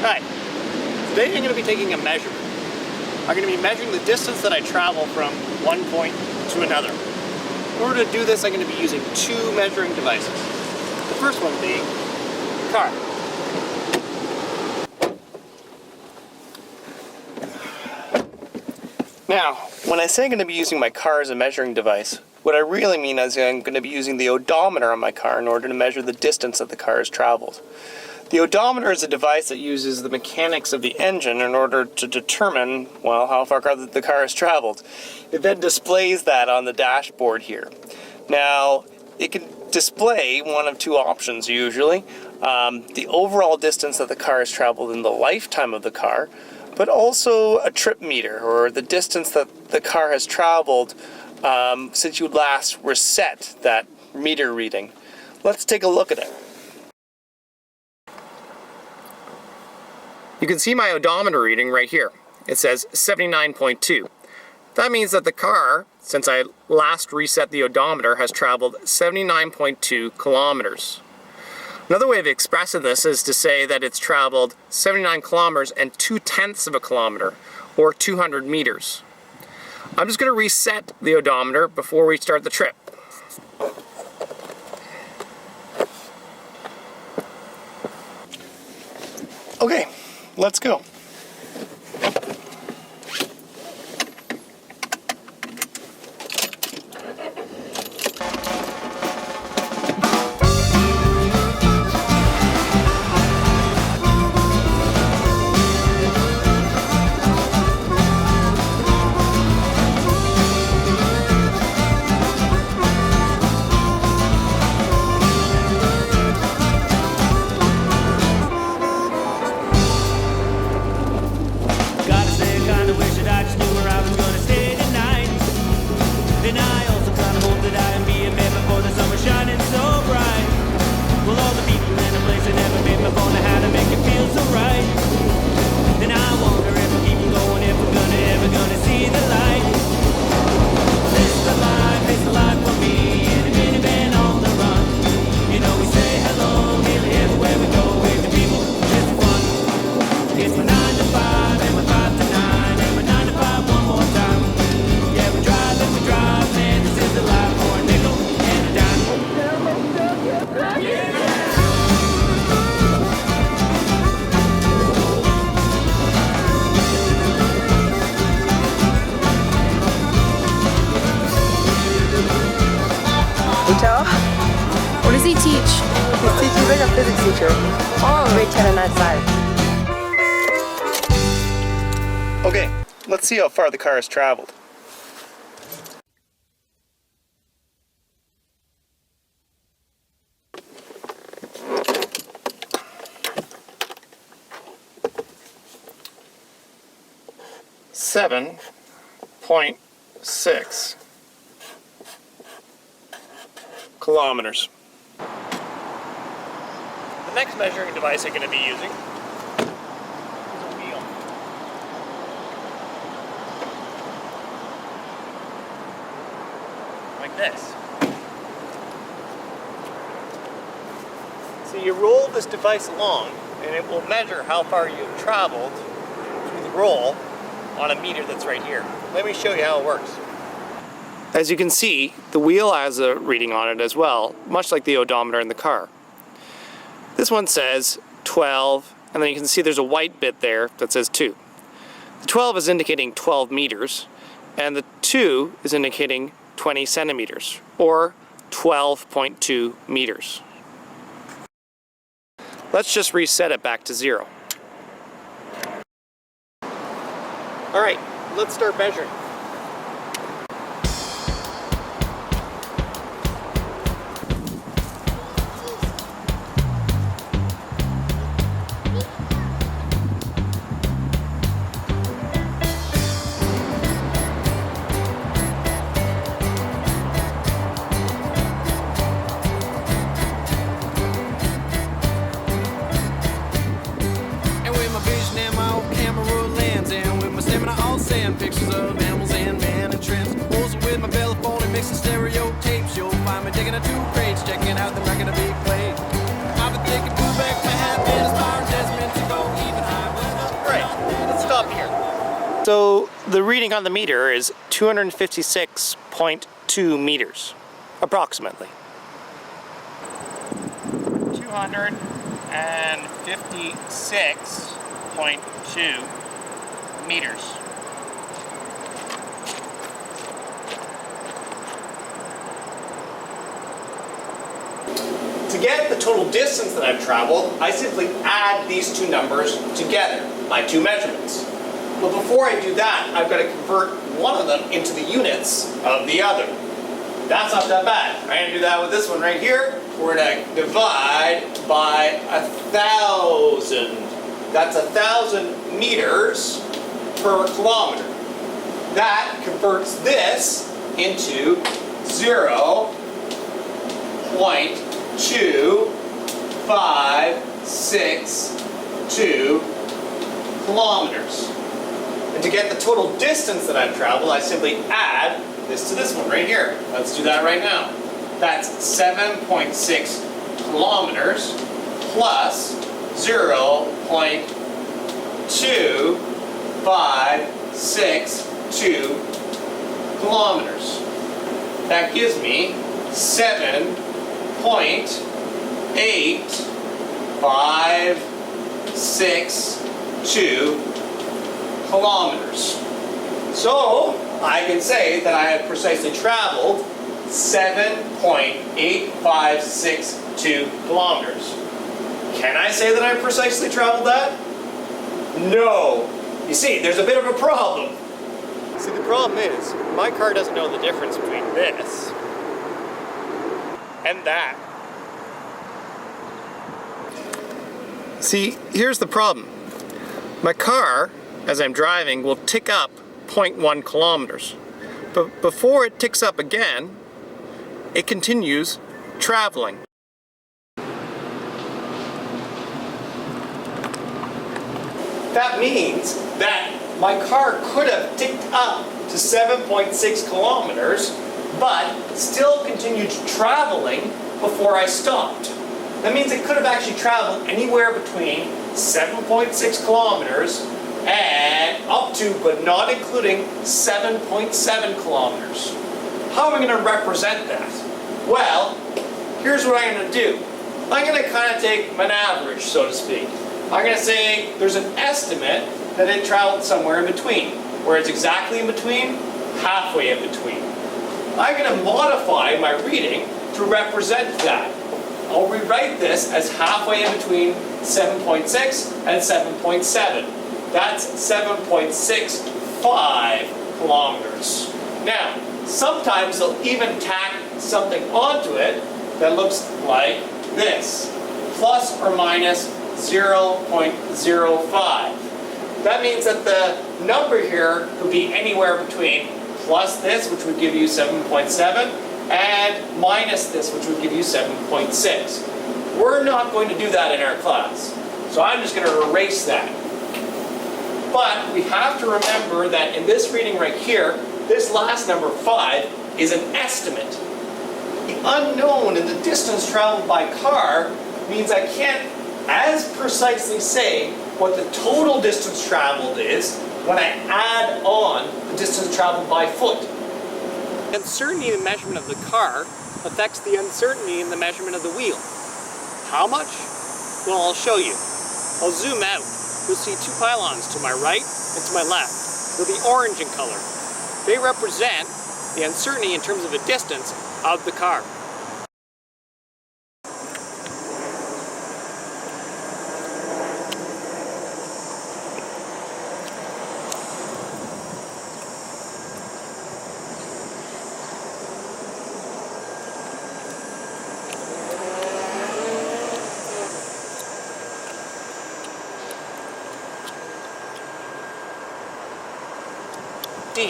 Hi, today I'm going to be taking a measurement. I'm going to be measuring the distance that I travel from one point to another. In order to do this, I'm going to be using two measuring devices. The first one being the car. Now, when I say I'm going to be using my car as a measuring device, what I really mean is I'm going to be using the odometer on my car in order to measure the distance that the car has traveled. The odometer is a device that uses the mechanics of the engine in order to determine, well, how far the car has traveled. It then displays that on the dashboard here. Now, it can display one of two options usually. The overall distance that the car has traveled in the lifetime of the car, but also a trip meter, or the distance that the car has traveled since you last reset that meter reading. Let's take a look at it. You can see my odometer reading right here. It says 79.2. That means that the car, since I last reset the odometer, has traveled 79.2 kilometers. Another way of expressing this is to say that it's traveled 79 kilometers and 2/10 of a kilometer, or 200 meters. I'm just going to reset the odometer before we start the trip. Okay, let's go. What does he teach? He's like a physics teacher. Oh, Grade 10 on that side. Okay, let's see how far the car has traveled. .6 kilometers. The next measuring device I'm going to be using is a wheel. Like this. So you roll this device along and it will measure how far you've traveled through the roll on a meter that's right here. Let me show you how it works. As you can see, the wheel has a reading on it as well, much like the odometer in the car. This one says 12, and then you can see there's a white bit there that says 2. The 12 is indicating 12 meters, and the 2 is indicating 20 centimeters, or 12.2 meters. Let's just reset it back to 0. Alright, let's start measuring. Pictures of animals and man and trends. Also with my telephone and mixing stereo tapes. You'll find me digging out 2 crates, checking out the record of big play. I've been thinking, pull back my hat, and as far as that's meant to go, even higher. So the reading on the meter is 256.2 meters, approximately. 256.2 meters. To get the total distance that I've traveled, I simply add these two numbers together, my two measurements. But before I do that, I've got to convert one of them into the units of the other. That's not that bad. I'm going to do that with this one right here. We're going to divide by 1,000. That's 1,000 meters per kilometer. That converts this into 0.2562 kilometers. And to get the total distance that I've traveled, I simply add this to this one right here. Let's do that right now. That's 7.6 kilometers plus 0.2562 kilometers. That gives me 7.8562 kilometers. So I can say that I have precisely traveled 7.8562 kilometers. Can I say that I precisely traveled that? No. You see, there's a bit of a problem. See, the problem is, my car doesn't know the difference between this and that. See, here's the problem. My car, as I'm driving, will tick up 0.1 kilometers. But before it ticks up again, it continues traveling. That means that my car could have ticked up to 7.6 kilometers, but still continued traveling before I stopped. That means it could have actually traveled anywhere between 7.6 kilometers and up to, but not including, 7.7 kilometers. How am I going to represent that? Well, here's what I'm going to do. I'm going to kind of take an average, so to speak. I'm going to say there's an estimate that it traveled somewhere in between. Where it's exactly in between? Halfway in between. I'm going to modify my reading to represent that. I'll rewrite this as halfway in between 7.6 and 7.7. That's 7.65 kilometers. Now, sometimes they'll even tack something onto it that looks like this, plus or minus 0.05. That means that the number here could be anywhere between plus this, which would give you 7.7, and minus this, which would give you 7.6. We're not going to do that in our class, so I'm just going to erase that. But we have to remember that in this reading right here, this last number 5 is an estimate. The unknown in the distance traveled by car means I can't as precisely say what the total distance traveled is when I add on the distance traveled by foot. The uncertainty in the measurement of the car affects the uncertainty in the measurement of the wheel. How much? Well, I'll show you. I'll zoom out. You'll see two pylons to my right and to my left. They'll be orange in color. They represent the uncertainty in terms of the distance of the car.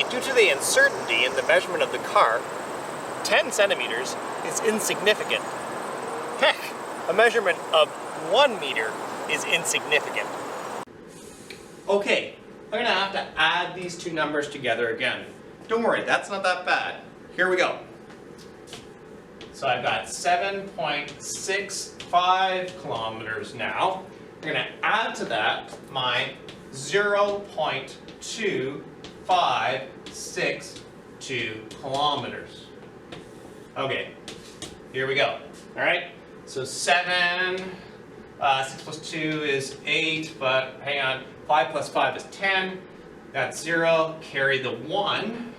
Due to the uncertainty in the measurement of the car, 10 centimeters is insignificant. Heck, a measurement of 1 meter is insignificant. Okay, I'm going to have to add these two numbers together again. Don't worry, that's not that bad. Here we go. So I've got 7.65 kilometers now. I'm going to add to that my 0.2562 kilometers. Okay, here we go. All right, so 7, 6 plus 2 is 8, but hang on, 5 plus 5 is 10. That's 0, carry the 1.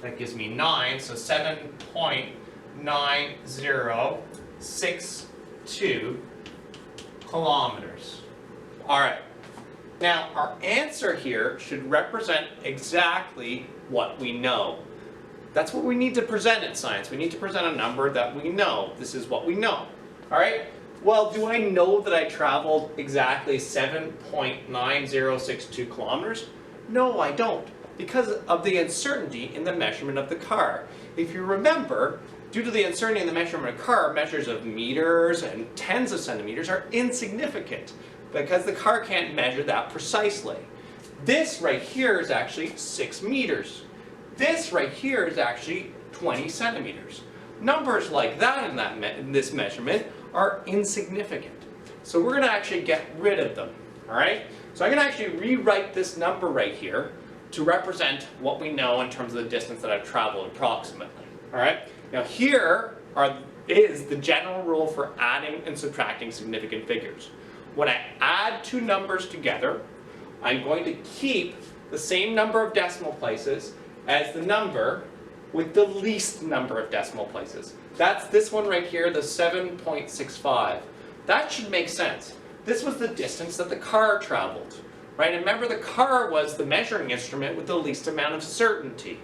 That gives me 9, so 7.9062 kilometers. All right. Now, our answer here should represent exactly what we know. That's what we need to present in science. We need to present a number that we know. This is what we know. All right? Well, do I know that I traveled exactly 7.9062 kilometers? No, I don't, because of the uncertainty in the measurement of the car. If you remember, due to the uncertainty in the measurement of the car, measures of meters and tens of centimeters are insignificant, because the car can't measure that precisely. This right here is actually 6 meters. This right here is actually 20 centimeters. Numbers like that in this measurement are insignificant. So we're going to actually get rid of them. All right? So I'm going to actually rewrite this number right here to represent what we know in terms of the distance that I've traveled approximately. All right? Now here is the general rule for adding and subtracting significant figures. When I add two numbers together, I'm going to keep the same number of decimal places as the number with the least number of decimal places. That's this one right here, the 7.65. That should make sense. This was the distance that the car traveled, right? And remember, the car was the measuring instrument with the least amount of certainty.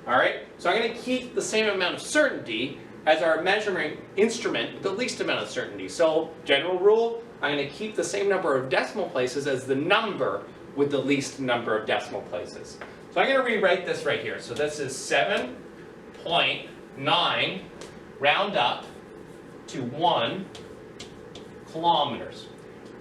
All right? So I'm going to keep the same amount of certainty as our measuring instrument with the least amount of certainty. So, general rule, I'm going to keep the same number of decimal places as the number with the least number of decimal places. So I'm going to rewrite this right here. So this is 7.9 round up to 1 kilometers.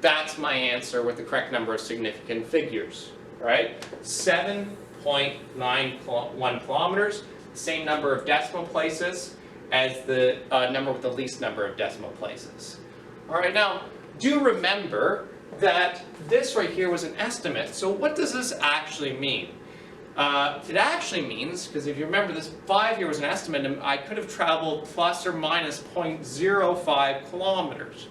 That's my answer with the correct number of significant figures. Right? 7.91 kilometers, same number of decimal places as the number with the least number of decimal places. All right, now do remember that this right here was an estimate. So what does this actually mean? It actually means, because if you remember, this 5 here was an estimate, and I could have traveled plus or minus 0.05 kilometers.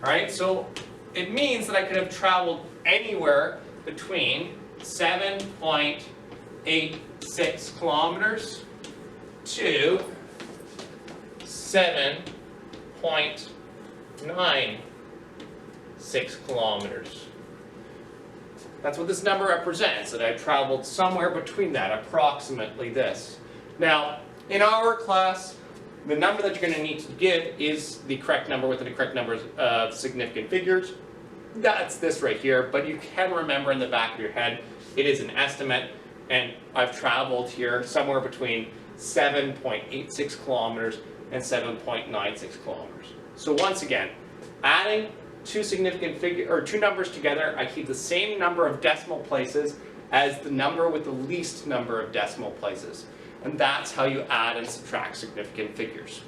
All right, so it means that I could have traveled anywhere between 7.86 kilometers to 7.96 kilometers. That's what this number represents, that I traveled somewhere between that, approximately this. Now, in our class, the number that you're going to need to give is the correct number with the correct numbers of significant figures. That's this right here, but you can remember in the back of your head, it is an estimate, and I've traveled here somewhere between 7.86 kilometers and 7.96 kilometers. So once again, adding two numbers together, I keep the same number of decimal places as the number with the least number of decimal places. And that's how you add and subtract significant figures.